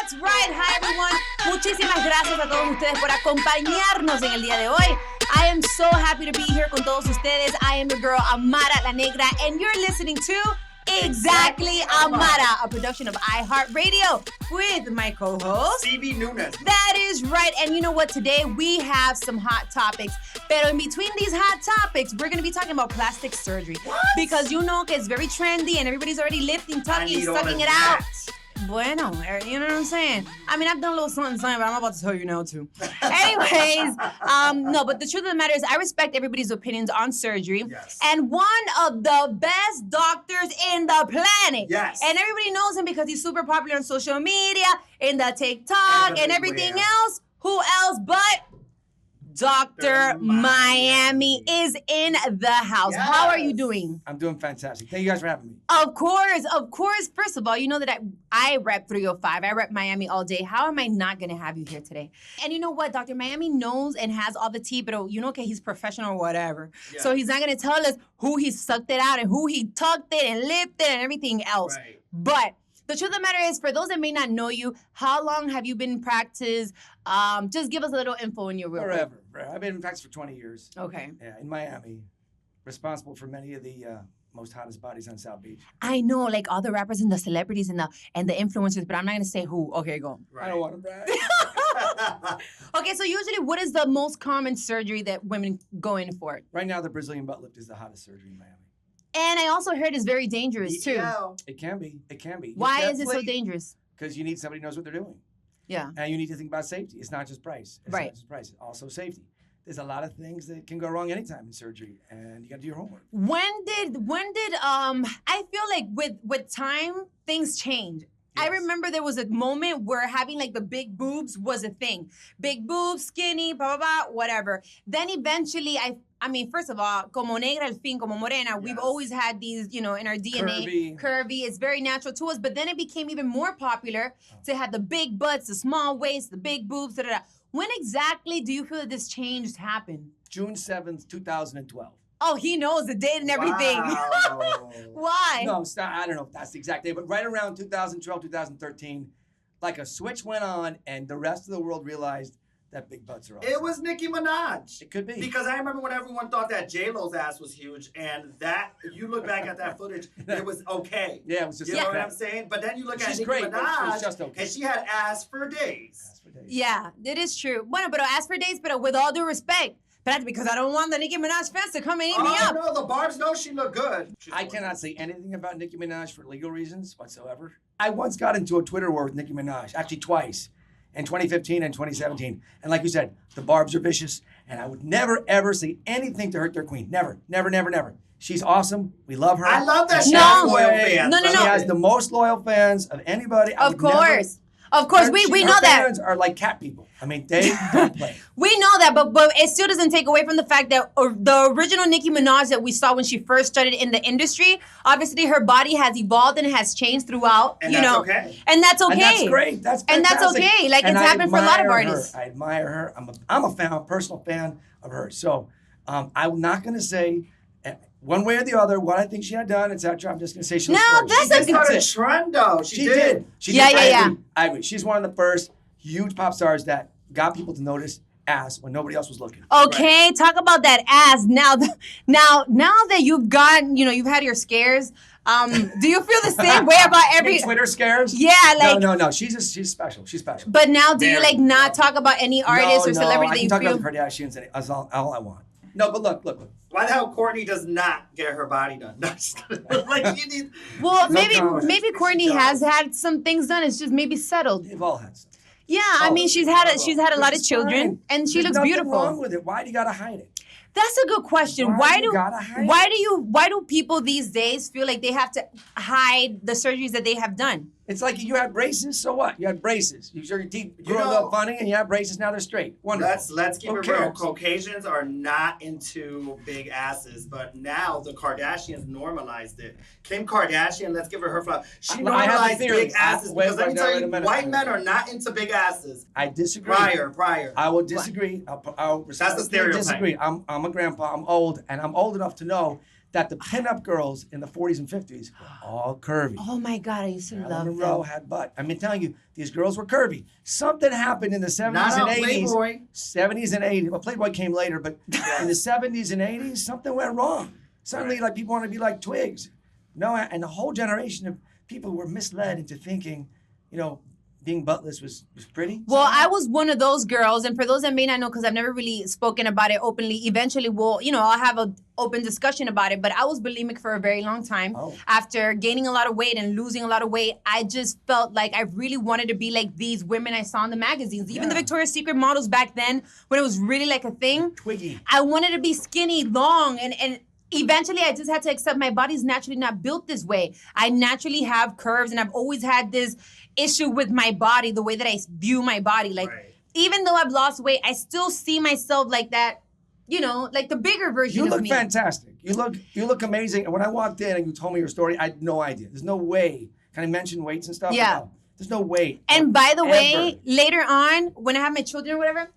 That's right. Hi, everyone. Muchísimas gracias a todos ustedes por acompañarnos en el día de hoy. I am so happy to be here con todos ustedes. I am your girl, Amara, la Negra, and you're listening to Exactly Amara, a production of iHeart Radio with my co-host, CB Nunes. That is right. And you know what? Today we have some hot topics. Pero in between these hot topics, we're going to be talking about plastic surgery. What? Because you know it's very trendy and everybody's already lifting, tucking, sucking it out. Bueno, you know what I'm saying? I mean, I've done a little something, but I'm about to tell you now, too. Anyways, no, but the truth of the matter is I respect everybody's opinions on surgery. Yes. And one of the best doctors in the planet. Yes. And everybody knows him because he's super popular on social media, in the TikTok, and everything else. Who else but Dr. Miami is in the house. Yes. How are you doing? I'm doing fantastic. Thank you guys for having me. Of course. First of all, you know that I rep 305. I rep Miami all day. How am I not going to have you here today? And you know what? Dr. Miami knows and has all the tea, but you know, okay, he's professional or whatever. Yeah. So he's not going to tell us who he sucked it out and who he tucked it and lifted and everything else. Right. But the truth of the matter is, for those that may not know you, how long have you been in practice? Just give us a little info in your real quick. Forever. I've been in practice for 20 years. Okay. Yeah, in Miami. Responsible for many of the most hottest bodies on South Beach. I know, like all the rappers and the celebrities and the influencers, but I'm not going to say who. Okay, go. Right. I don't want to brag. Okay, so usually what is the most common surgery that women go in for? Right now, the Brazilian butt lift is the hottest surgery in Miami. And I also heard it's very dangerous, too. It can be. Why is it so dangerous? Because you need somebody who knows what they're doing. Yeah. And you need to think about safety. It's not just price. It's not just price. It's also safety. There's a lot of things that can go wrong anytime in surgery, and you got to do your homework. When did I feel like with time things change. Yes. I remember there was a moment where having like the big boobs was a thing. Big boobs, skinny, blah, blah, blah, whatever. Then eventually, I mean, first of all, como negra, al fin, como morena, yes. We've always had these, you know, in our DNA. Curvy. It's very natural to us. But then it became even more popular to have the big butts, the small waist, the big boobs, da, da, da. When exactly do you feel that this change happened? June 7th, 2012. Oh, he knows the date and everything. Wow. Why? No, it's not, I don't know if that's the exact date, but right around 2012, 2013, like a switch went on and the rest of the world realized that big butts are awesome. It was Nicki Minaj. It could be. Because I remember when everyone thought that J-Lo's ass was huge, and that, you look back at that footage, it was okay. Yeah, it was just You know what I'm saying? But then you look at Nicki Minaj, she's just okay. and she had ass for days. Yeah, it is true. Bueno, pero as for days, but with all due respect, that's because I don't want the Nicki Minaj fans to come and eat me up. Oh, no, the Barbs know she looked good. I cannot say anything about Nicki Minaj for legal reasons whatsoever. I once got into a Twitter war with Nicki Minaj, actually twice, in 2015 and 2017. And like you said, the Barbs are vicious, and I would never, ever say anything to hurt their queen. Never, never, never, never. She's awesome. We love her. I love that she has loyal fans. No. She has the most loyal fans of anybody. Of course. Of course, we know that. Her fans are like cat people. I mean, they don't play. We know that, but it still doesn't take away from the fact that the original Nicki Minaj that we saw when she first started in the industry, obviously her body has evolved and has changed throughout. And that's okay. And that's okay. And that's great. That's fantastic. And that's okay. Like, it's happened for a lot of artists. I admire her. I'm a fan, a personal fan of hers. So I'm not going to say one way or the other what I think she had done, etc. I'm just going to say she was gorgeous. That's a trend, though. She did. Yeah. I agree. She's one of the first huge pop stars that got people to notice ass when nobody else was looking. Okay, talk about that ass. Now that you've gotten, you've had your scares, do you feel the same way about every Twitter scares? Yeah, like no. She's special. She's special. But now, do you not talk about any artist or celebrity that you feel? I can talk about the Kardashians and that's all I want. No, but look. Why the hell Courtney does not get her body done? Like, you need. Well, maybe Courtney has had some things done. It's just maybe settled. They've all had some. Yeah, I mean, she's had a lot of children, and she looks beautiful. There's nothing wrong with it. Why do you gotta hide it? That's a good question. Why do people these days feel like they have to hide the surgeries that they have done? It's like you had braces, so what? You had braces. You sure your teeth grew a little funny and you have braces, now they're straight. Wonderful. Let's keep it real. Caucasians are not into big asses, but now the Kardashians normalized it. Kim Kardashian, let's give her flowers. She normalized big asses because let me tell you, white men are not into big asses. I disagree. Prior. I will disagree. I'll That's the stereotype. disagree. I'm a grandpa. I'm old, and I'm old enough to know that the pinup girls in the 40s and 50s were all curvy. Oh my God, I used to love them. Monroe had butt. I mean, telling you, these girls were curvy. Something happened in the 70s Not and a 80s. Playboy. 70s and 80s. Well, Playboy came later, but in the 70s and 80s, something went wrong. Suddenly, like, people want to be like twigs. No, and the whole generation of people were misled into thinking, you know, being buttless was pretty. Well, I was one of those girls, and for those that may not know, because I've never really spoken about it openly, eventually I'll have an open discussion about it, but I was bulimic for a very long time. Oh. After gaining a lot of weight and losing a lot of weight, I just felt like I really wanted to be like these women I saw in the magazines. Even the Victoria's Secret models back then, when it was really like a thing. Twiggy. I wanted to be skinny, long, and eventually I just had to accept my body's naturally not built this way. I naturally have curves, and I've always had this issue with my body, the way that I view my body. Like, even though I've lost weight, I still see myself like that, you know, like the bigger version of me. You look fantastic. You look amazing. And when I walked in and you told me your story, I had no idea. There's no way. Can I mention weights and stuff? Yeah. No, there's no way. And by the way, later on, when I have my children or whatever,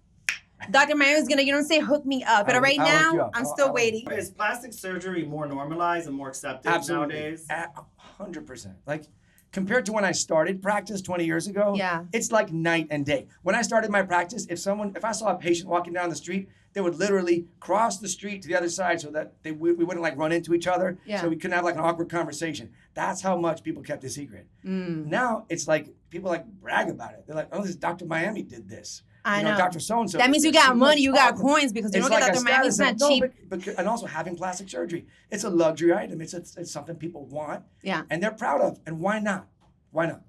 Dr. Mario's gonna, hook me up. But right now, I'm still waiting. Is plastic surgery more normalized and more accepted nowadays? 100%. Like, compared to when I started practice 20 years ago, it's like night and day. When I started my practice, if I saw a patient walking down the street, they would literally cross the street to the other side so that we wouldn't like run into each other. So we couldn't have like an awkward conversation. That's how much people kept it secret. Now it's like people like brag about it. They're like, oh, this Dr. Miami did this. I know. Dr. So-and-so. That means you got money, you got coins, because you don't get Dr. Miami, it's not cheap. And also having plastic surgery. It's a luxury item. It's something people want. Yeah. And they're proud of. And why not? Why not?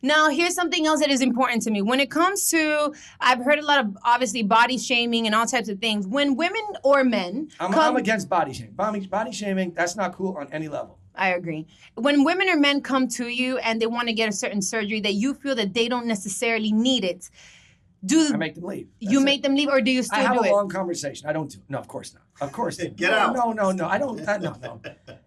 Now, here's something else that is important to me. When it comes to, I've heard a lot of, obviously, body shaming and all types of things. When women or men I'm against body shaming. Body shaming, that's not cool on any level. I agree. When women or men come to you and they want to get a certain surgery that you feel that they don't necessarily need it, I make them leave. You make them leave, or do you still do it? I have a long conversation. I don't do it. No, of course not. Of course not. Get out. No. I don't. No.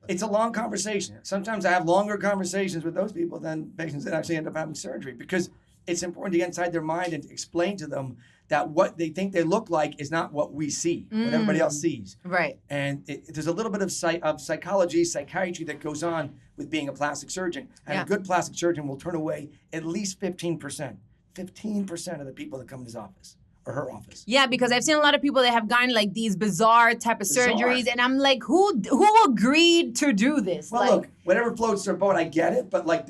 It's a long conversation. Sometimes I have longer conversations with those people than patients that actually end up having surgery, because it's important to get inside their mind and explain to them that what they think they look like is not what we see, what everybody else sees. Right. And there's a little bit of psychology, psychiatry that goes on with being a plastic surgeon. And a good plastic surgeon will turn away at least 15%. 15% of the people that come in his office or her office. Yeah, because I've seen a lot of people that have gotten like these bizarre type of surgeries, and I'm like, who agreed to do this? Well, look, whatever floats their boat, I get it, but like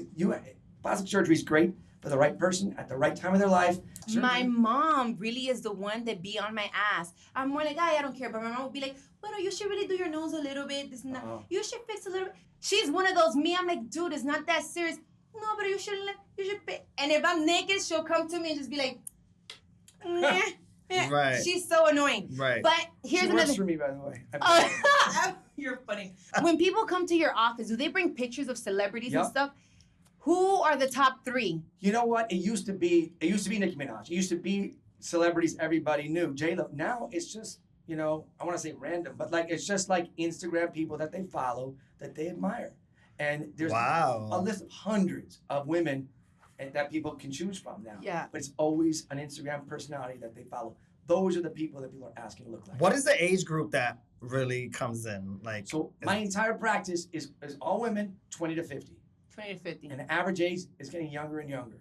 plastic surgery is great for the right person at the right time of their life. My mom really is the one that be on my ass. I'm more like, I don't care, but my mom would be like, well, you should really do your nose a little bit. This not, you should fix a little bit. She's one of those. Me, I'm like, dude, it's not that serious. No, but you should pay. And if I'm naked, she'll come to me and just be like, nah. Right. She's so annoying. Right. But here's she another. works for me, by the way. You're funny. When people come to your office, do they bring pictures of celebrities and stuff? Who are the top 3? You know what? It used to be Nicki Minaj. It used to be celebrities everybody knew. J-Lo. Now it's just, I want to say random, but like it's just like Instagram people that they follow that they admire. And there's a list of hundreds of women that people can choose from now. Yeah. But it's always an Instagram personality that they follow. Those are the people that people are asking to look like. What is the age group that really comes in? So my entire practice is all women, 20 to 50. 20 to 50. And the average age is getting younger and younger.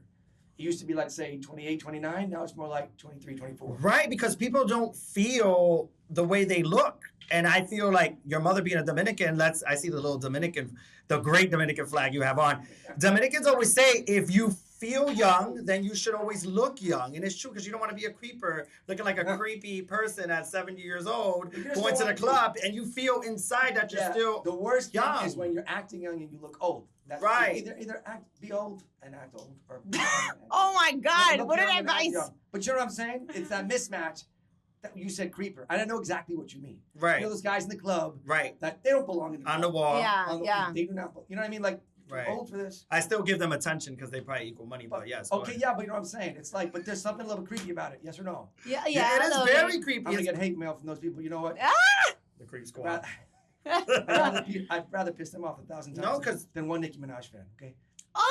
It used to be like, say, 28, 29. Now it's more like 23, 24. Right, because people don't feel the way they look. And I feel like your mother being a Dominican, I see the little the great Dominican flag you have on. Dominicans always say, if you feel young, then you should always look young. And it's true, because you don't want to be a creeper, looking like a creepy person at 70 years old, going to the club, and you feel inside that you're still the worst young. thing is when you're acting young and you look old. That's right. Either be old and act old. Or oh my God, what an advice. But you know what I'm saying? It's that mismatch. That you said creeper. I don't know exactly what you mean. Right. You know those guys in the club. Right. That they don't belong in the club. On the wall. Yeah. They do not. You know what I mean? Like, right. Old for this. I still give them attention because they probably equal money, but yes. Okay, yeah, but you know what I'm saying? It's like, but there's something a little creepy about it. Yes or no? Yeah. It is very creepy. I'm gonna get hate mail from those people. You know what? The creep squad. I'd rather piss them off 1,000 times than one Nicki Minaj fan. Okay.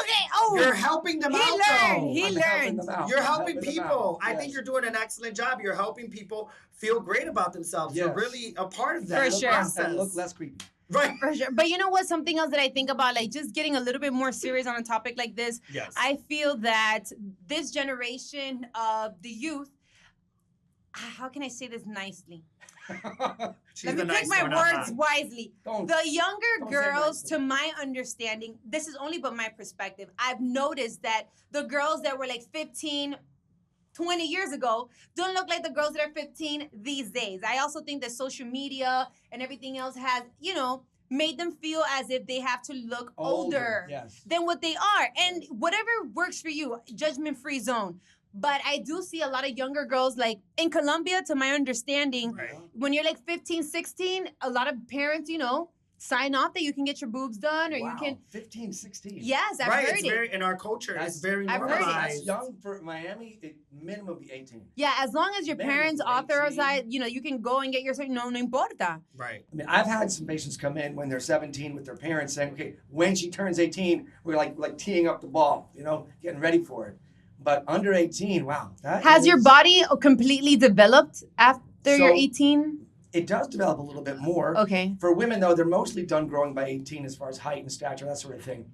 Okay. Oh, you're helping them out, though. He learned. You're helping people. I think you're doing an excellent job. You're helping people feel great about themselves. You're really a part of that For sure. process. And look less creepy. Right. For sure. But you know what? Something else that I think about, like just getting a little bit more serious on a topic like this. Yes. I feel that this generation of the youth, how can I say this nicely? Let me pick my words wisely. The younger girls, to my understanding, this is only but my perspective, I've noticed that the girls that were like 15, 20 years ago don't look like the girls that are 15 these days. I also think that social media and everything else has, made them feel as if they have to look older than what they are. And whatever works for you, judgment-free zone. But I do see a lot of younger girls, like in Colombia, to my understanding, when you're like 15, 16, a lot of parents, sign off that you can get your boobs done or you can 15, 16. Yes, I've heard it. In our culture, it's very normalized. That's young for Miami. It minimum be 18. Yeah, as long as your parents authorize, you can go and get your no importa. Right. I mean, I've had some patients come in when they're 17 with their parents saying, okay, when she turns 18, we're like teeing up the ball, getting ready for it. But under 18, wow. Has your body completely developed after you're 18? It does develop a little bit more. Okay. For women, though, they're mostly done growing by 18 as far as height and stature, that sort of thing.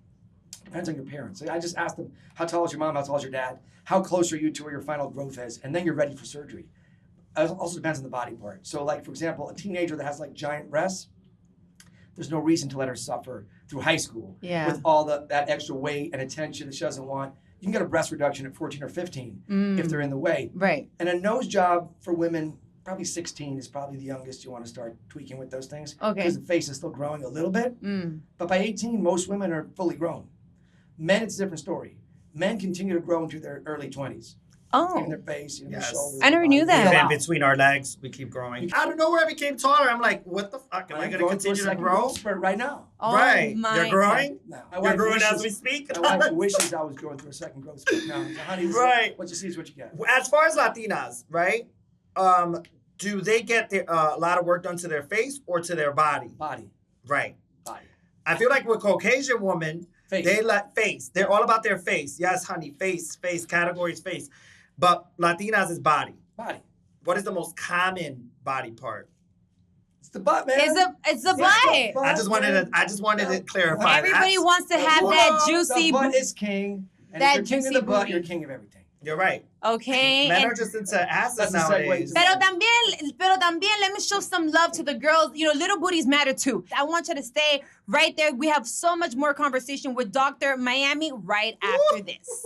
Depends on your parents. I just ask them, how tall is your mom? How tall is your dad? How close are you to where your final growth is? And then you're ready for surgery. It also depends on the body part. So, like, for example, a teenager that has, like, giant breasts, there's no reason to let her suffer through high school with all that extra weight and attention that she doesn't want. You can get a breast reduction at 14 or 15 if they're in the way. Right. And a nose job for women, probably 16 is probably the youngest you want to start tweaking with those things. Okay. Because the face is still growing a little bit. But by 18, most women are fully grown. Men, it's a different story. Men continue to grow into their early 20s. Oh. In their face, their shoulders. I never knew that. And between our legs, we keep growing. Out of nowhere, I became taller. I'm like, what the fuck? Am I going to continue to grow? Right now. Oh, right. You're growing? No. You're growing as we speak? My wife wishes I was going through a second growth spurt now. So, honey, what you see is what you get. As far as Latinas, right? Do they get a lot of work done to their face or to their body? Body. Right. Body. I feel like with Caucasian women, they like face. They're all about their face. Yes, honey, face, categories, face. But Latinas is body. Body. What is the most common body part? It's the butt, man. It's the butt. I just wanted to clarify. Everybody wants to have that juicy. The butt is king. And that if you're king of the butt, you're king of everything. You're right. Okay. Men are just into asses nowadays. Pero también, let me show some love to the girls. Little booties matter too. I want you to stay right there. We have so much more conversation with Dr. Miami right after this.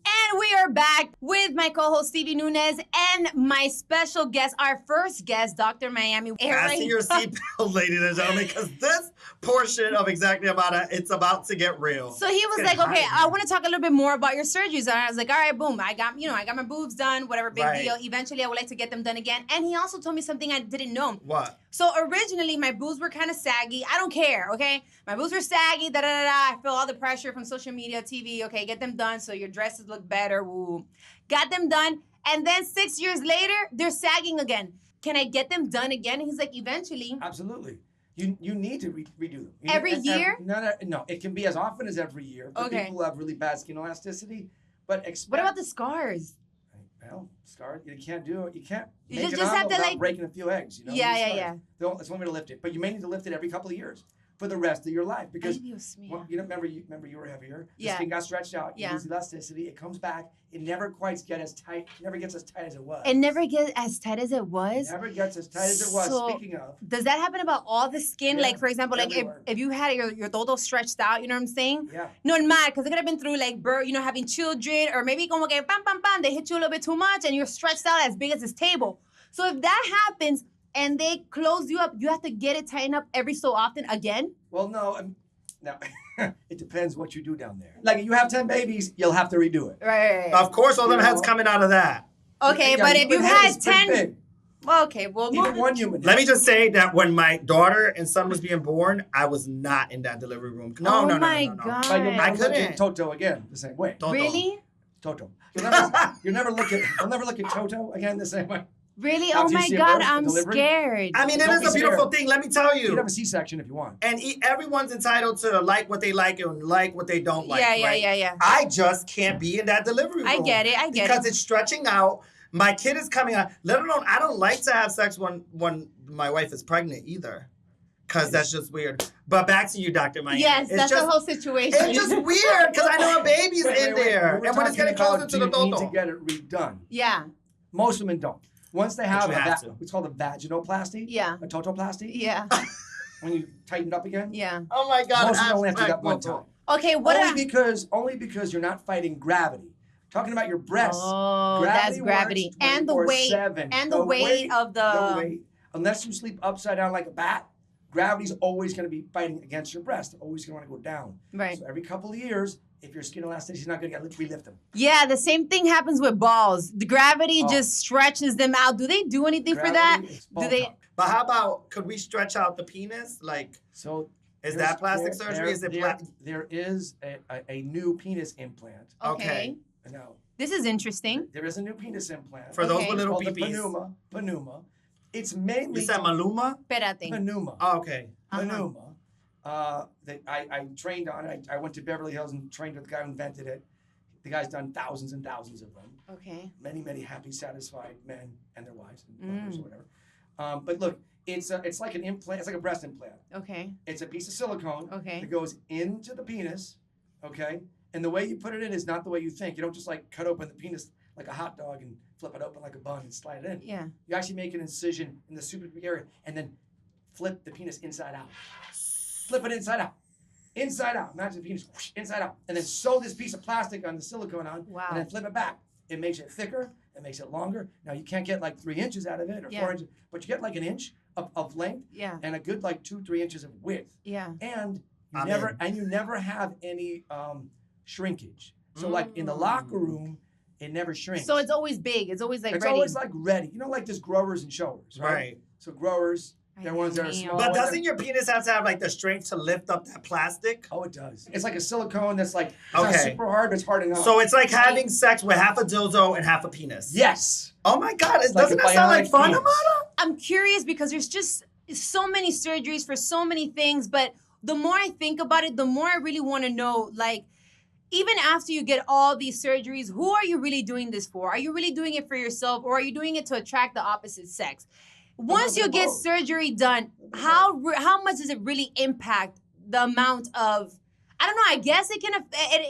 And we are back with my co-host Stevie Nunez and my special guest, our first guest, Dr. Miami. Fasten your seatbelt, ladies and gentlemen, because this portion of Exactly Amara, it's about to get real. So he was like, okay, I want to talk a little bit more about your surgeries. And I was like, all right, boom, I got my boobs done, whatever, big deal. Eventually, I would like to get them done again. And he also told me something I didn't know. What? So originally, my boobs were kind of saggy. I don't care, okay? My boobs were saggy, I feel all the pressure from social media, TV. Okay, get them done so your dresses look better. Woo. Got them done. And then 6 years later, they're sagging again. Can I get them done again? And he's like, eventually. Absolutely. You need to redo them. Every year? No. It can be as often as every year for people who have really bad skin elasticity. But what about the scars? Well, scars, you can't do it. You can't you make just an have to without breaking a few eggs. Yeah. That's one way to lift it. But you may need to lift it every couple of years for the rest of your life. Because remember you were heavier. The skin got stretched out. You lose elasticity. It comes back. It never quite gets as tight. Never gets as tight as it was. It never gets as tight as it was? Never gets as tight as it was. So, speaking of. Does that happen about all the skin? Like, for example, like if you had your todo stretched out, you know what I'm saying? Yeah. Normal, because they could have been through like birth, having children, or maybe como que pam, pam, pam, they hit you a little bit too much and you're stretched out as big as this table. So if that happens and they close you up, you have to get it tightened up every so often again? Well, no. It depends what you do down there. Like, if you have 10 babies, you'll have to redo it. Right. Of course, all them heads coming out of that. Okay, but if you had 10... Okay, well... Even one human. Let me just say that when my daughter and son was being born, I was not in that delivery room. No. Oh my God. I couldn't. Toto again, the same way. Toto. Really? Toto. You'll never look at Toto again the same way. Really? Oh my God, I'm scared. I mean, it is a beautiful thing. Let me tell you. You can have a C-section if you want. And everyone's entitled to like what they like and like what they don't like. Yeah. I just can't be in that delivery room. I get it. Because it's stretching out. My kid is coming out. Let alone, I don't like to have sex when my wife is pregnant either. Because that's just weird. But back to you, Dr. Miami. Yes, that's the whole situation. It's just weird because I know a baby's in there. And when it's getting closer to the you need to toto. get it redone. Yeah. Most women don't. Once they have it's called a vaginoplasty. Yeah. A totoplasty. Yeah. When you tighten it up again. Yeah. Oh my God. Most women only have to do that one time. Okay, Only because you're not fighting gravity. Talking about your breasts. Oh, that's gravity. And the weight. And the weight of the weight. Unless you sleep upside down like a bat, gravity's always going to be fighting against your breast. They're always going to want to go down. Right. So every couple of years, if your skin elasticity is not going to relift them. Yeah, the same thing happens with balls. The gravity just stretches them out. Do they do anything for that? Do they? But how about, could we stretch out the penis? Like, so is that plastic surgery? There is a new penis implant. Okay. Now, this is interesting. There is a new penis implant. For those with little peepees. Pneuma. It's mainly... You said Maluma? Espérate. Pneuma. Oh, okay. Pneuma. I trained on it. I went to Beverly Hills and trained with the guy who invented it. The guy's done thousands and thousands of them. Okay. Many, many happy, satisfied men and their wives and mothers or whatever. But look, it's like an implant. It's like a breast implant. Okay. It's a piece of silicone that that goes into the penis, okay? And the way you put it in is not the way you think. You don't just like cut open the penis like a hot dog and flip it open like a bun and slide it in. Yeah. You actually make an incision in the super big area and then flip the penis inside out. Flip it inside out. Inside out. Imagine the penis whoosh, inside out. And then sew this piece of plastic on the silicone on. Wow. And then flip it back. It makes it thicker. It makes it longer. Now, you can't get like 3 inches out of it or 4 inches, but you get like an inch of length and a good like 2-3 inches of width. Yeah. And you never have any shrinkage. So like in the locker room, it never shrinks. So it's always big. It's always like it's ready. always like ready. You know, like there's growers and showers, right? So growers, they're ones that are small. But doesn't your penis have to have like the strength to lift up that plastic? Oh, it does. It's like a silicone that's like not super hard, but it's hard enough. So it's like having sex with half a dildo and half a penis. Yes. Oh my God! Doesn't that sound like fun, Amara? I'm curious because there's just so many surgeries for so many things, but the more I think about it, the more I really want to know, like, even after you get all these surgeries, who are you really doing this for? Are you really doing it for yourself, or are you doing it to attract the opposite sex? Once you get surgery done, how much does it really impact the amount of, I don't know, I guess it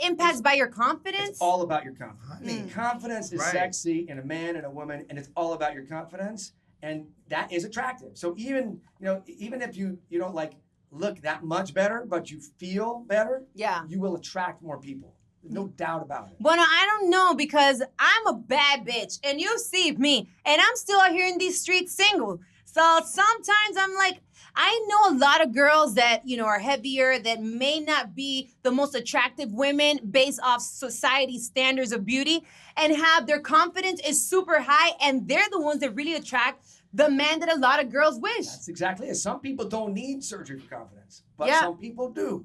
impacts by your confidence? It's all about your confidence. Confidence is sexy in a man and a woman, and it's all about your confidence, and that is attractive. So even if you don't like look that much better, but you feel better, you will attract more people. No doubt about it. Well, I don't know, because I'm a bad bitch, and you see me, and I'm still out here in these streets single. So sometimes I'm like, I know a lot of girls that, are heavier, that may not be the most attractive women based off society's standards of beauty, and have their confidence is super high, and they're the ones that really attract the man that a lot of girls wish. That's exactly it. Some people don't need surgery for confidence, but some people do.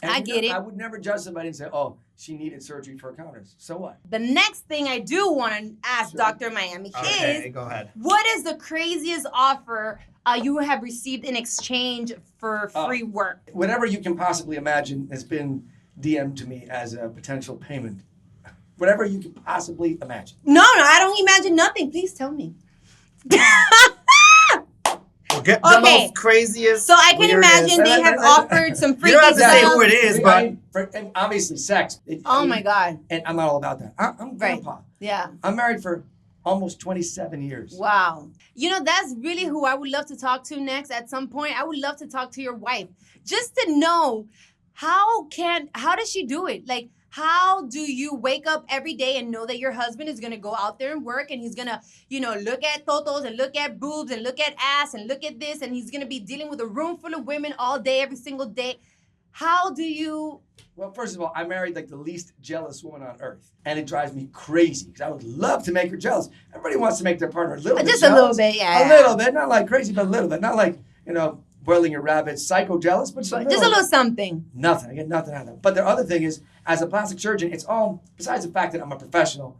And I get it. I would never judge somebody and say, oh, she needed surgery for confidence. So what? The next thing I do want to ask Dr. Miami is, go ahead. What is the craziest offer you have received in exchange for free work? Whatever you can possibly imagine has been DM'd to me as a potential payment. Whatever you can possibly imagine. No, I don't imagine nothing. Please tell me. Get the most craziest. So I can imagine they have offered some free. You don't have to say who it is, but obviously sex. My God! And I'm not all about that. I'm grandpa. Yeah. I'm married for almost 27 years. Wow. That's really who I would love to talk to next. At some point, I would love to talk to your wife, just to know how does she do it? Like, how do you wake up every day and know that your husband is going to go out there and work, and he's going to, look at totos and look at boobs and look at ass and look at this, and he's going to be dealing with a room full of women all day, every single day. How do you... Well, first of all, I married like the least jealous woman on earth, and it drives me crazy because I would love to make her jealous. Everybody wants to make their partner a little bit jealous. Just a little bit, yeah. A little bit, not like crazy, but a little bit. Not like, boiling your rabbit, psycho jealous, but just a little something. Nothing. I get nothing out of that. But the other thing is, as a plastic surgeon, it's all, besides the fact that I'm a professional,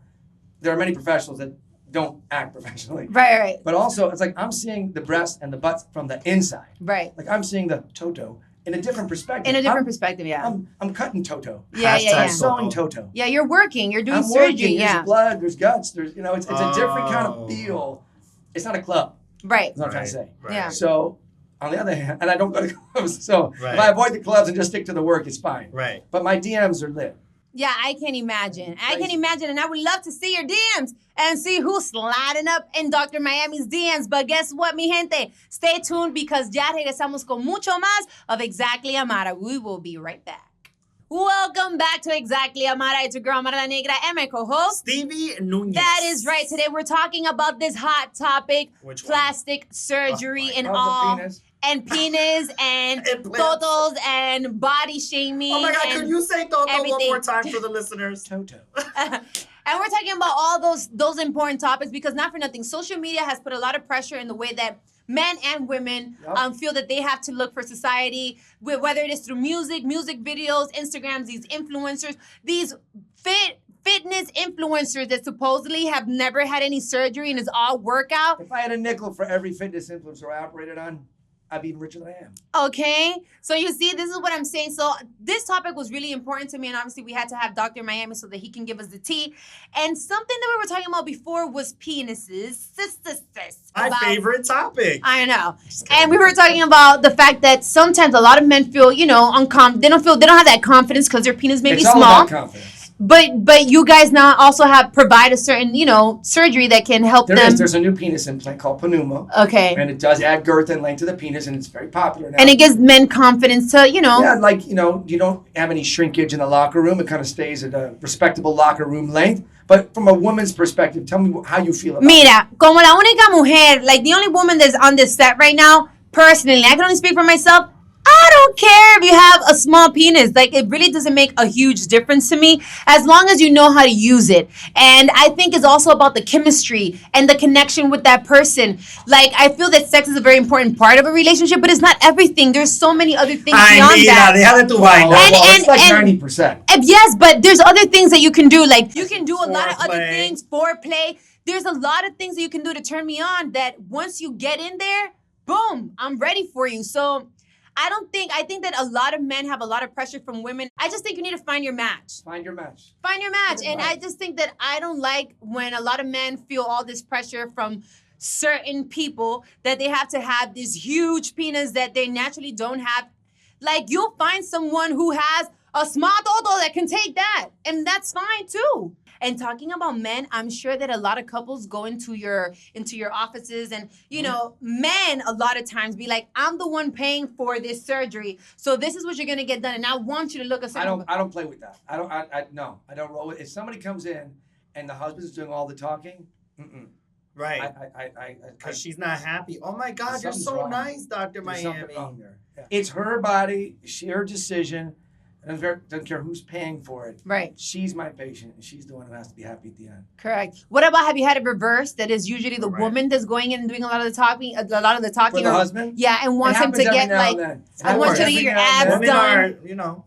there are many professionals that don't act professionally. Right. But also, it's like I'm seeing the breast and the butt from the inside. Right. Like I'm seeing the toto in a different perspective. Perspective, yeah. I'm cutting toto. Yeah. Sewing toto. Yeah, you're working. You're doing I'm surgery. Working. Yeah. There's blood. There's guts. There's it's a different kind of feel. It's not a club. Right. That's what I'm trying to say. Right. Yeah. So On the other hand, and I don't go to clubs, so if I avoid the clubs and just stick to the work, it's fine. Right. But my DMs are lit. Yeah, I can imagine. I can imagine, and I would love to see your DMs and see who's sliding up in Dr. Miami's DMs. But guess what, mi gente? Stay tuned because ya regresamos con mucho más of Exactly Amara. We will be right back. Welcome back to Exactly Amara. It's your girl, Amara La Negra, and my co-host, Stevie Nunez. That is right. Today we're talking about this hot topic, plastic surgery and all. And penis and totos and body shaming. Oh my God, could you say toto one more time for the listeners? Toto. And we're talking about all those important topics because not for nothing, social media has put a lot of pressure in the way that men and women feel that they have to look for society, whether it is through music videos, Instagrams, these influencers, these fitness influencers that supposedly have never had any surgery and is all workout. If I had a nickel for every fitness influencer I operated on, I'd be richer than I am. Okay. So you see, this is what I'm saying. So this topic was really important to me. And obviously we had to have Dr. Miami so that he can give us the tea. And something that we were talking about before was penises. My favorite topic. I know. And we were talking about the fact that sometimes a lot of men feel, they don't have that confidence because their penis may be small. It's all about confidence. But you guys now also provide a certain, surgery that can help them. There's a new penis implant called Pneuma. Okay. And it does add girth and length to the penis, and it's very popular now. And it gives men confidence to, Yeah, you don't have any shrinkage in the locker room. It kind of stays at a respectable locker room length. But from a woman's perspective, tell me how you feel about it. Mira, como la única mujer, like the only woman that's on this set right now, personally, I can only speak for myself, I don't care if you have a small penis. Like, it really doesn't make a huge difference to me as long as you know how to use it. And I think it's also about the chemistry and the connection with that person. Like, I feel that sex is a very important part of a relationship, but it's not everything. There's so many other things beyond that. Deja de tu vaina. It's like 90%. Yes, but there's other things that you can do. Like, you can do a lot of other things. Foreplay. There's a lot of things that you can do to turn me on that once you get in there, boom, I'm ready for you. So I think that a lot of men have a lot of pressure from women. I just think you need to find your match. Find your match. And I just think that I don't like when a lot of men feel all this pressure from certain people that they have to have this huge penis that they naturally don't have. Like, you'll find someone who has a small toto that can take that, and that's fine too. And talking about men, I'm sure that a lot of couples go into your offices and, men a lot of times be like, I'm the one paying for this surgery. So this is what you're going to get done. And I want you to look a certain I don't play with that. I don't roll with it. If somebody comes in and the husband's doing all the talking, right. Because she's not happy. Oh my God, you're so nice, Dr. Miami. There's something wrong there. Yeah. It's her body, her decision. Doesn't care who's paying for it. Right. She's my patient, and she's the one who has to be happy at the end. Correct. What about, have you had it reversed? That is usually the woman that's going in and doing a lot of the talking. For the husband? Yeah, and wants him to get I want you to get your abs done.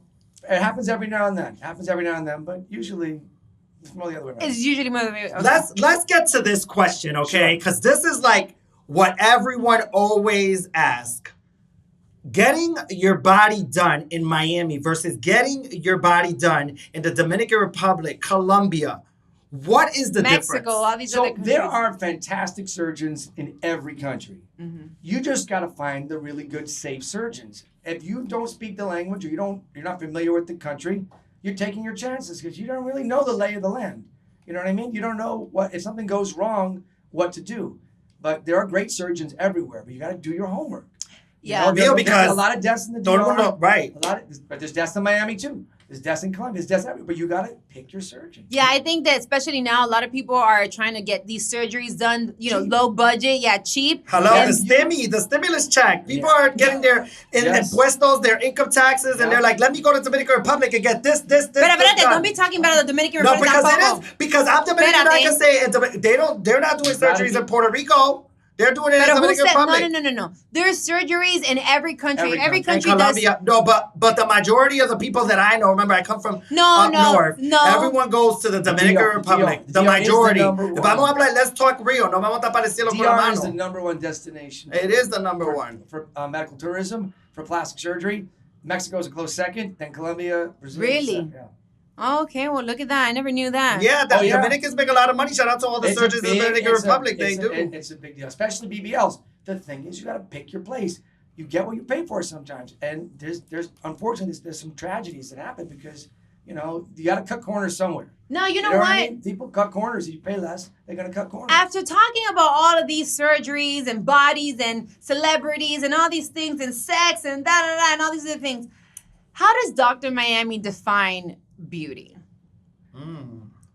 It happens every now and then. But usually it's more the other way around. It's usually more the way around. Let's get to this question, okay? Because this is like what everyone always asks. Getting your body done in Miami versus getting your body done in the Dominican Republic, Colombia. What is the difference? Mexico, all these other countries. There are fantastic surgeons in every country. Mm-hmm. You just got to find the really good, safe surgeons. If you don't speak the language or you're not familiar with the country, you're taking your chances because you don't really know the lay of the land. You know what I mean? You don't know if something goes wrong, what to do. But there are great surgeons everywhere, but you got to do your homework. Yeah, because there's a lot of deaths in the DR. Right. But there's deaths in Miami too. There's deaths in Colombia. There's deaths everywhere. But you got to pick your surgeon. Yeah, I think that especially now, a lot of people are trying to get these surgeries done, low budget, cheap. Hello, the stimulus check. People are getting their impuestos, their income taxes, and they're like, let me go to Dominican Republic and get this. But don't be talking about the Dominican Republic. No, because I'm Dominican, I can say they're not doing surgeries in Puerto Rico. They're doing it in the Dominican Republic. No. There's surgeries in every country. Every country does. No, but the majority of the people that I know, remember, I come from north. No. Everyone goes to the Dominican Republic. The majority. If I'm going to let's talk real. No vamos a tapar el cielo con la mano. DR is the number one destination. It is the number one. For medical tourism, for plastic surgery. Mexico is a close second. Then Colombia, Brazil. Really? Yeah. Oh, okay, well, look at that. I never knew that. Yeah, Dominicans make a lot of money. Shout out to all the surgeons in the Dominican Republic. They do. It's a big deal, especially BBLs. The thing is, you got to pick your place. you get what you pay for sometimes. And there's unfortunately there's some tragedies that happen because, you got to cut corners somewhere. No, you know what? I mean? People cut corners. If you pay less, they're going to cut corners. After talking about all of these surgeries and bodies and celebrities and all these things and sex and da-da-da and all these other things, how does Dr. Miami define beauty?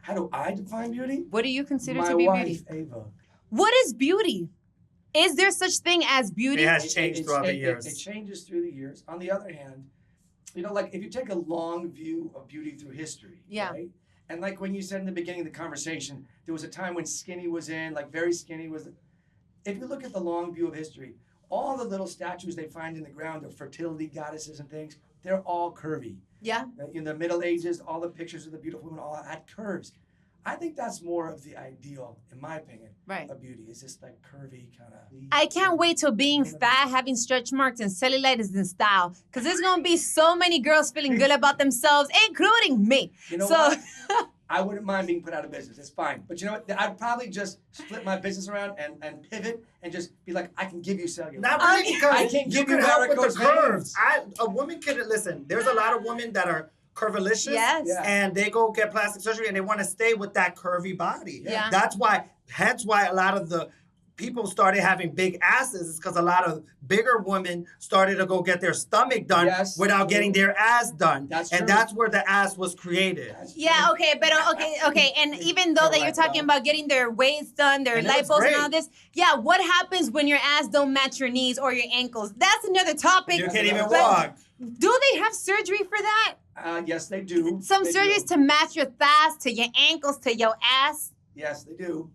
How do I define beauty? What do you consider My to be wife, beauty? Ava. What is beauty? Is there such thing as beauty? It has changed throughout the years. It changes through the years. On the other hand, like if you take a long view of beauty through history, right? And like when you said in the beginning of the conversation, there was a time when skinny was in, like very skinny was. If you look at the long view of history, all the little statues they find in the ground of fertility goddesses and things, they're all curvy. Yeah. In the Middle Ages, all the pictures of the beautiful women all had curves. I think that's more of the ideal, in my opinion, of beauty. It's just like curvy kind of. I can't wait till being fat, having stretch marks, and cellulite is in style. Because there's going to be so many girls feeling good about themselves, including me. You know what? I wouldn't mind being put out of business. It's fine. But you know what? I'd probably just split my business around and pivot and just be like, I can give you cellulite. Not really, because I can't give you help with varicose the curves. veins. A woman can, listen, there's a lot of women that are curvilicious, Yes. and they go get plastic surgery and they want to stay with that curvy body. Yeah. Hence why a lot of the people started having big asses is because a lot of bigger women started to go get their stomach done without getting their ass done. That's where the ass was created. Yeah, okay, but okay. And even though that you're talking about getting their waist done, their lipos and all this, what happens when your ass don't match your knees or your ankles? That's another topic. You can't even walk. Do they have surgery for that? Yes, they do. Some surgeries to match your thighs to your ankles to your ass? Yes, they do.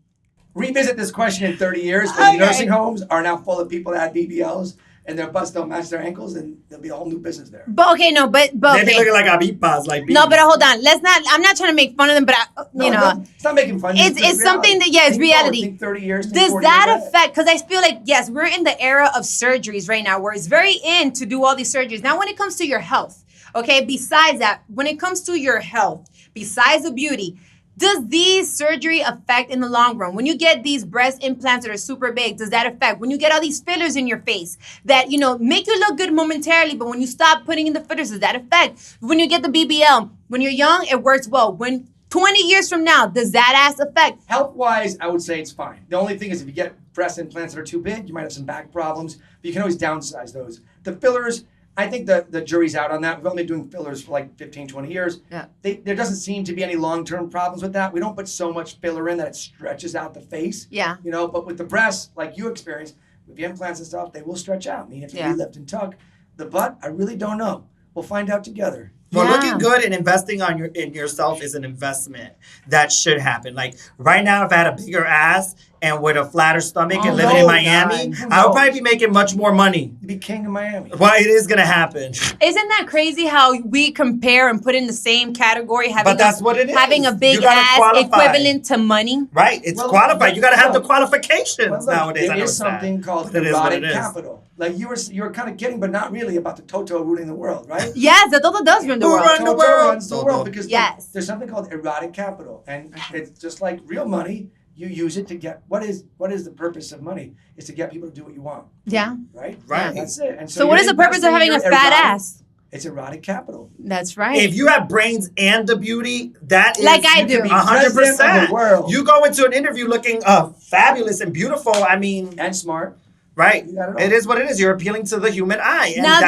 Revisit this question in 30 years when the nursing homes are now full of people that have BBLs and their butts don't match their ankles, and there'll be a whole new business there. But okay, no, but they be looking like abipas, like bees. No, but hold on. I'm not trying to make fun of them, but it's not making fun. It's something that it's reality. Think 30 years. Does that affect? Because I feel like we're in the era of surgeries right now, where it's very in to do all these surgeries. Now, when it comes to your health, okay. Besides that, when it comes to your health, besides the beauty, does these surgery affect in the long run? When you get these breast implants that are super big, does that affect? When you get all these fillers in your face that, make you look good momentarily, but when you stop putting in the fillers, does that affect? When you get the BBL, when you're young, it works well. When 20 years from now, does that ass affect? Health-wise, I would say it's fine. The only thing is if you get breast implants that are too big, you might have some back problems, but you can always downsize those. The fillers, I think the jury's out on that. We've only been doing fillers for like 15, 20 years. Yeah. There doesn't seem to be any long-term problems with that. We don't put so much filler in that it stretches out the face. Yeah. But with the breasts, like you experienced, with the implants and stuff, they will stretch out. You have to relift and tuck. The butt, I really don't know. We'll find out together. Well, looking good and investing in yourself is an investment that should happen. Like right now, if I had a bigger ass and with a flatter stomach and living in Miami, I would probably be making much more money. You'd be king of Miami. Well, it is going to happen. Isn't that crazy how we compare and put in the same category? But that's what it is. Having a big ass equivalent to money. Right. It's qualified. You got to have the qualifications nowadays. There is something called erotic capital. Like you were kind of kidding, but not really about the Toto ruling the world, right? Yes, the Toto does run the world. Toto runs the world because there's something called erotic capital. And it's just like real money. You use it to get, what is the purpose of money? Is to get people to do what you want. Yeah. Right? Right. That's it. And so what is the purpose of having a fat ass? It's erotic capital. That's right. If you have brains and the beauty, that is like I do. 100%. You go into an interview looking fabulous and beautiful, and smart. Right. It is what it is. You're appealing to the human eye. And now,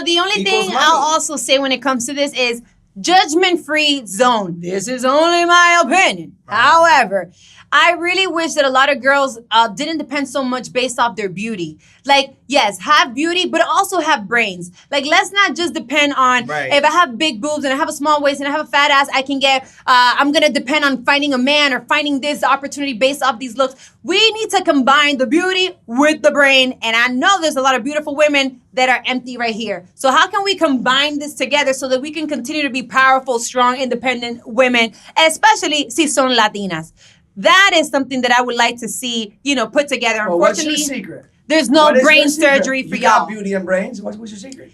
the only thing I'll also say when it comes to this is judgment-free zone. This is only my opinion. However, I really wish that a lot of girls didn't depend so much based off their beauty. Like, yes, have beauty, but also have brains. Like, let's not just depend on, if I have big boobs and I have a small waist and I have a fat ass, I can get, I'm going to depend on finding a man or finding this opportunity based off these looks. We need to combine the beauty with the brain. And I know there's a lot of beautiful women that are empty right here. So how can we combine this together so that we can continue to be powerful, strong, independent women, especially si son Latinas? That is something that I would like to see, put together. Well, unfortunately, what's your secret? There's no brain surgery for you y'all. Got beauty and brains. What's your secret?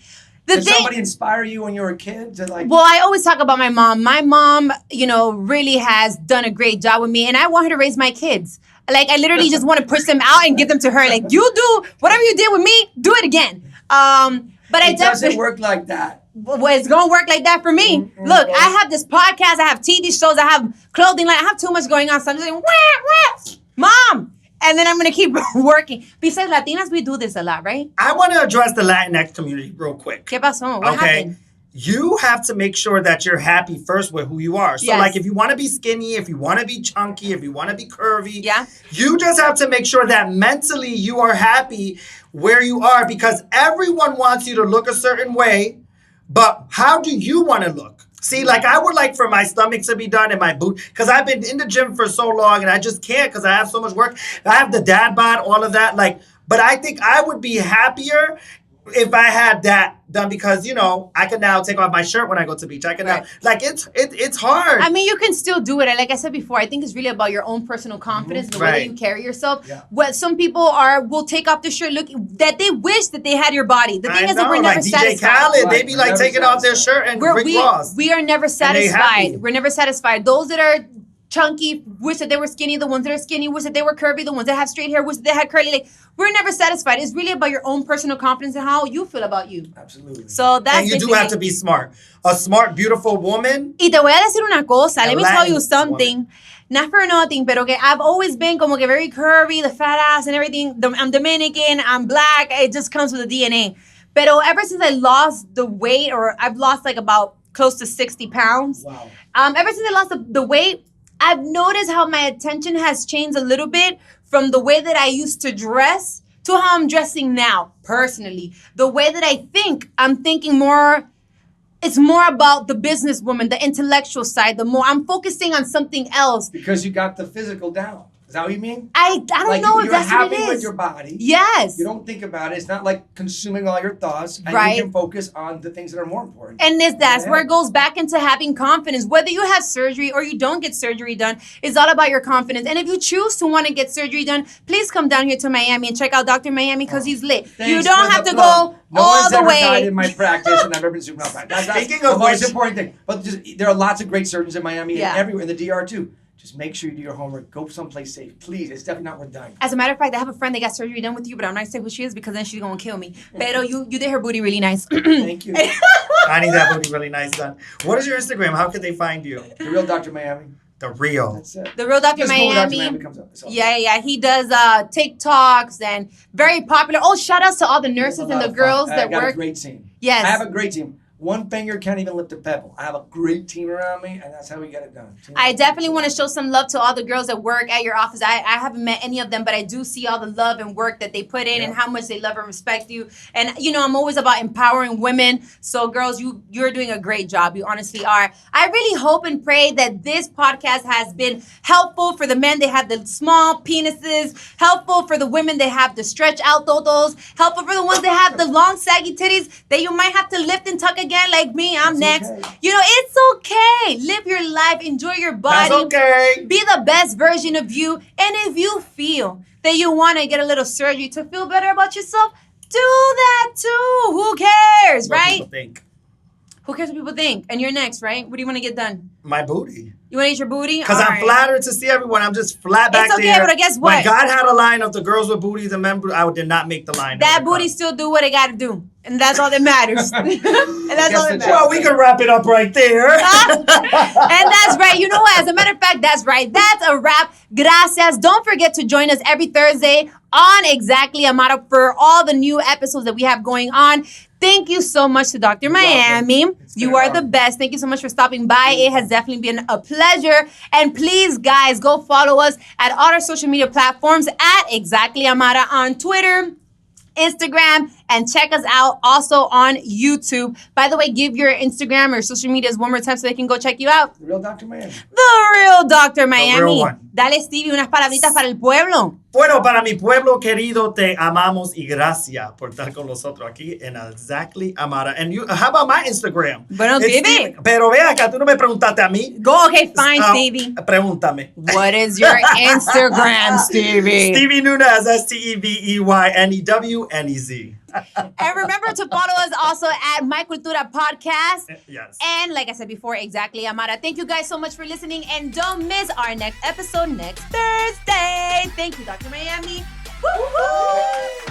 Did somebody inspire you when you were a kid to like? Well, I always talk about my mom. My mom, really has done a great job with me, and I want her to raise my kids. Like, I literally just want to push them out and give them to her. Like, you do whatever you did with me, do it again. But it doesn't work like that. Well, it's gonna work like that for me. Look, I have this podcast, I have TV shows, I have clothing line, I have too much going on. So I'm just like, wah, Mom. And then I'm gonna keep working. Besides Latinas, we do this a lot, right? I want to address the Latinx community real quick. ¿Qué pasó? What happened? You have to make sure that you're happy first with who you are. So, yes. like, if you want to be skinny, if you want to be chunky, if you want to be curvy, yeah. you just have to make sure that mentally you are happy where you are, because everyone wants you to look a certain way, but how do you want to look? See, like, I would like for my stomach to be done and my boot, because I've been in the gym for so long and I just can't because I have so much work. I have the dad bod, all of that. Like, but I think I would be happier if I had that done, because, you know, I can now take off my shirt when I go to the beach. I can now, like, it's hard. I mean, you can still do it. Like I said before, I think it's really about your own personal confidence, the way that you carry yourself. Yeah. What some people will take off their shirt, look that they wish that they had your body. The thing is that we're never like satisfied. DJ Khaled, they be like taking off their shirt and Rick Ross. We are never satisfied. We're never satisfied. Those that are chunky wish that they were skinny. The ones that are skinny wish that they were curvy. The ones that have straight hair wish that they had curly. Like, we're never satisfied. It's really about your own personal confidence and how you feel about you. Absolutely. So that's and you do have to be smart. A smart, beautiful woman. Y te voy a decir una cosa. Let me tell you something. Woman. Not for nothing, pero que I've always been como que very curvy, the fat ass and everything. I'm Dominican, I'm black. It just comes with the DNA. Pero ever since I lost the weight, or I've lost like about close to 60 pounds. Wow. Ever since I lost the weight, I've noticed how my attention has changed a little bit from the way that I used to dress to how I'm dressing now, personally. The way that I think, I'm thinking more, it's more about the businesswoman, the intellectual side, I'm focusing on something else. Because you got the physical down. Is that what you mean? I don't know if that's what it is. You're happy with your body. Yes. You don't think about it. It's not like consuming all your thoughts. And you can focus on the things that are more important. And that's where it goes back into having confidence. Whether you have surgery or you don't get surgery done, it's all about your confidence. And if you choose to want to get surgery done, please come down here to Miami and check out Dr. Miami, because he's lit. You don't have to go all the way. No one's ever died in my practice, and I've ever been super malpractice. That's the most important thing. But there are lots of great surgeons in Miami and everywhere, in the DR too. Just make sure you do your homework. Go someplace safe. Please, it's definitely not worth dying. As a matter of fact, I have a friend that got surgery done with you, but I'm not going to say who she is because then she's going to kill me. Pero you did her booty really nice. Thank you. I need that booty really nice done. What is your Instagram? How can they find you? The Real Dr. Miami. The Real. That's it. The Real Dr. Miami. Dr. Miami comes up. Yeah. He does TikToks and very popular. Oh, shout outs to all the nurses and the girls that work. I got a great team. Yes. I have a great team. One finger can't even lift a pebble. I have a great team around me, and that's how we get it done. I definitely want to show some love to all the girls that work at your office. I haven't met any of them, but I do see all the love and work that they put in and how much they love and respect you. And, you know, I'm always about empowering women. So, girls, you're doing a great job. You honestly are. I really hope and pray that this podcast has been helpful for the men that have the small penises, helpful for the women that have the stretch out totos, helpful for the ones that have the long saggy titties that you might have to lift and tuck again like me. I'm next. Okay. You know, it's okay. Live your life. Enjoy your body. That's okay. Be the best version of you. And if you feel that you want to get a little surgery to feel better about yourself, do that too. Who cares, right? People think. Who cares what people think? And you're next, right? What do you want to get done? My booty. You want to eat your booty? Because I'm flattered to see everyone. I'm just flat back there. It's okay, but guess what? When God had a line of the girls with booties and men, I did not make the line. That booty still do what it got to do. And that's all that matters. And that's all that matters. Well, we can wrap it up right there. And that's right. You know what? As a matter of fact, that's right. That's a wrap. Gracias. Don't forget to join us every Thursday on Exactly Amara for all the new episodes that we have going on. Thank you so much to Dr. Miami. You are the best. Thank you so much for stopping by. It has definitely been a pleasure. And please, guys, go follow us at all our social media platforms at Exactly Amara on Twitter, Instagram, and check us out also on YouTube. By the way, give your Instagram or social medias one more time so they can go check you out. The Real Dr. Miami. The Real Dr. Miami. The real one. Dale, Stevie, unas palabritas para el pueblo. Bueno, para mi pueblo querido, te amamos y gracias por estar con nosotros aquí en Exactly Amara. And you, how about my Instagram? Bueno, Stevie. Pero ve acá, tú no me preguntaste a mí. Go, okay, fine, Stevie. Pregúntame. What is your Instagram, Stevie? Stevie Nunez, STEVEYNEWNEZ. And remember to follow us also at My Cultura Podcast. Yes. And like I said before, Exactly Amara. Thank you guys so much for listening. And don't miss our next episode next Thursday. Thank you, Dr. Miami. Woo-hoo!